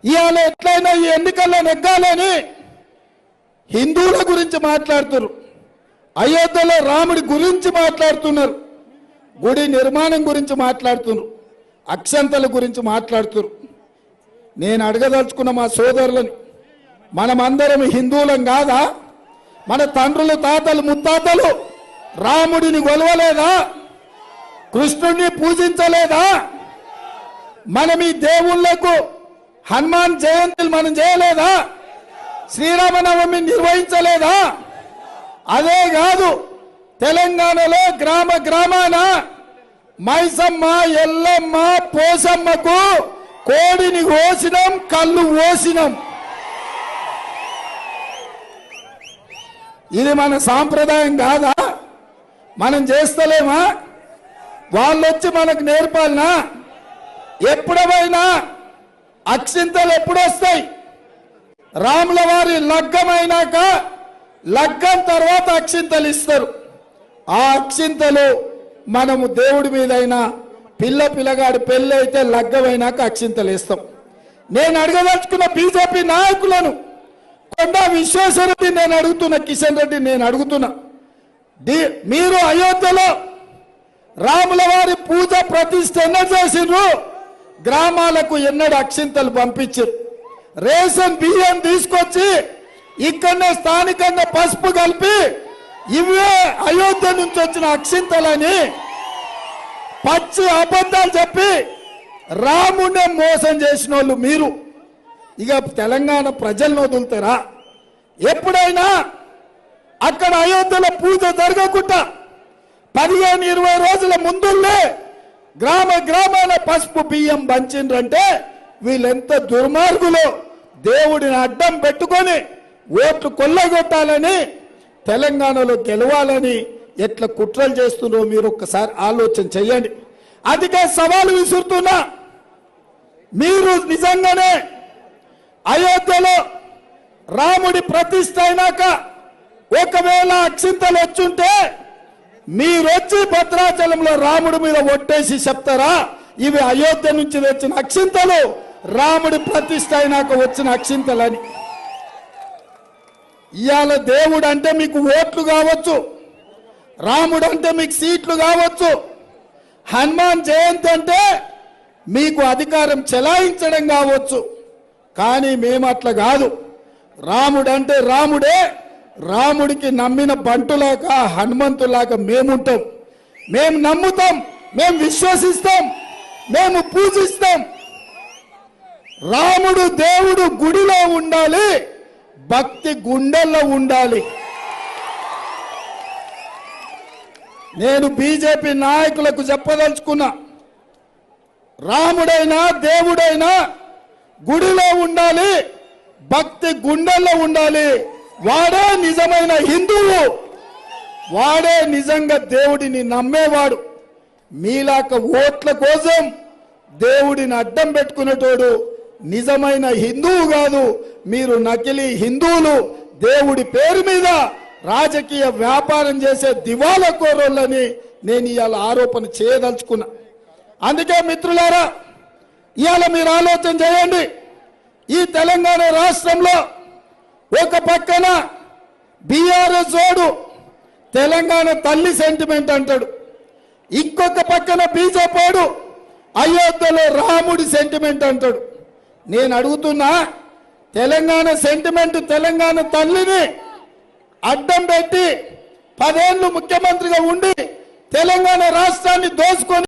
ఇవాళ ఎట్లయినా ఈ ఎన్నికల్లో నెగ్గాలని హిందువుల గురించి మాట్లాడుతున్నారు, అయోధ్యలో రాముడి గురించి మాట్లాడుతున్నారు, గుడి నిర్మాణం గురించి మాట్లాడుతున్నారు, అక్షంతల గురించి మాట్లాడుతున్నారు. నేను అడగదలుచుకున్న మా సోదరులని, మనమందరం హిందువులం కాదా? మన తండ్రులు తాతలు ముత్తాతలు రాముడిని కొలవలేదా? కృష్ణుడిని పూజించలేదా? మనం ఈ దేవుళ్లకు హనుమాన్ జయంతులు మనం చేయలేదా? శ్రీరామనవమి నిర్వహించలేదా? అదే కాదు, తెలంగాణలో గ్రామ గ్రామాన మైసమ్మ ఎల్లమ్మ పోసమ్మకు కోడిని కోసినాం, కళ్ళు పోసినాం. ఇది మన సాంప్రదాయం కాదా? మనం చేస్తలేమా? వాళ్ళు వచ్చి మనకు నేర్పాలనా? ఎప్పుడైనా అక్షింతలు ఎప్పుడొస్తాయి? రాముల వారి లగ్గమైనాక, లగ్గం తర్వాత అక్షింతలు ఇస్తారు. ఆ అక్షింతలు మనము దేవుడి మీదైనా పిల్లగాడి పెళ్ళి అయితే లగ్గమైనాక అక్షింతలు ఇస్తాం. నేను అడగదలుచుకున్న బీజేపీ నాయకులను, కొండా విశ్వేశ్వరరెడ్డి నేను అడుగుతున్నా, కిషన్ రెడ్డి నేను అడుగుతున్నా, మీరు అయోధ్యలో రాముల వారి పూజ ప్రతిష్ఠ ఎన్నడు చేసిండ్రు? గ్రామాలకు ఎన్నడు అక్షింతలు పంపించారు? రేషన్ బియ్యం తీసుకొచ్చి ఇక్కడనే స్థానికంగా పసుపు కలిపి ఇవే అయోధ్య నుంచి వచ్చిన అక్షింతలని పచ్చి అబద్ధాలు చెప్పి రాముడిని మోసం చేసిన వాళ్ళు మీరు. ఇక తెలంగాణ ప్రజలను వదులుతారా? ఎప్పుడైనా అక్కడ అయోధ్యలో పూజ జరగకుండా 15-20 రోజుల ముందులే గ్రామ గ్రామాల పసుపు బియ్యం పంచిండ్రంటే వీళ్ళెంత దుర్మార్గులో. దేవుడిని అడ్డం పెట్టుకొని ఓట్లు కొల్లగొట్టాలని, తెలంగాణలో గెలవాలని ఎట్లా కుట్రలు చేస్తున్నారో మీరు ఒక్కసారి ఆలోచన చెయ్యండి. అందుకే సవాలు విసురుతున్నా, మీరు నిజంగానే అయోధ్యలో రాముడి ప్రతిష్ఠ అయినాక ఒకవేళ అక్షింతలు వచ్చుంటే మీరొచ్చి భద్రాచలంలో రాముడి మీద ఒట్టేసి చెప్తారా ఇవి అయోధ్య నుంచి వచ్చిన అక్షింతలు, రాముడి ప్రతిష్ఠ అయినాక వచ్చిన అక్షింతలని? ఇవాళ దేవుడు అంటే మీకు ఓట్లు కావచ్చు, రాముడు అంటే మీకు సీట్లు కావచ్చు, హనుమాన్ జయంతి అంటే మీకు అధికారం చెలాయించడం కావచ్చు. కానీ మేము అట్లా కాదు. రాముడు అంటే రాముడే, రాముడికి నమ్మిన బంటులాగా హనుమంతులాగా మేముంటాం. మేము నమ్ముతాం, మేము విశ్వసిస్తాం, మేము పూజిస్తాం. రాముడు దేవుడు గుడిలో ఉండాలి, భక్తి గుండెల్లో ఉండాలి. నేను బీజేపీ నాయకులకు చెప్పదలుచుకున్నా, రాముడైనా దేవుడైనా గుడిలో ఉండాలి, భక్తి గుండెల్లో ఉండాలి. వాడే నిజమైన హిందువు, వాడే నిజంగా దేవుడిని నమ్మేవాడు. మీలాక ఓట్ల కోసం దేవుడిని అడ్డం పెట్టుకునేటోడు నిజమైన హిందువు కాదు. మీరు నకిలీ హిందువులు, దేవుడి పేరు మీద రాజకీయ వ్యాపారం చేసే దివాలా కోరోళ్ళని నేను ఇవాళ ఆరోపణ చేయదలుచుకున్నా. అందుకే మిత్రులారా, ఇవాళ మీరు ఆలోచన చేయండి. ఈ తెలంగాణ రాష్ట్రంలో ఒక పక్కన బీఆర్ఎస్ ఓడు తెలంగాణ తల్లి సెంటిమెంట్ అంటాడు, ఇంకొక పక్కన బీజేపీ ఓడు అయోధ్యలో రాముడి సెంటిమెంట్ అంటాడు. నేను అడుగుతున్నా, తెలంగాణ సెంటిమెంట్ తెలంగాణ తల్లిని అడ్డం పెట్టి 10 ఏళ్ళు ముఖ్యమంత్రిగా ఉండి తెలంగాణ రాష్ట్రాన్ని దోచుకొని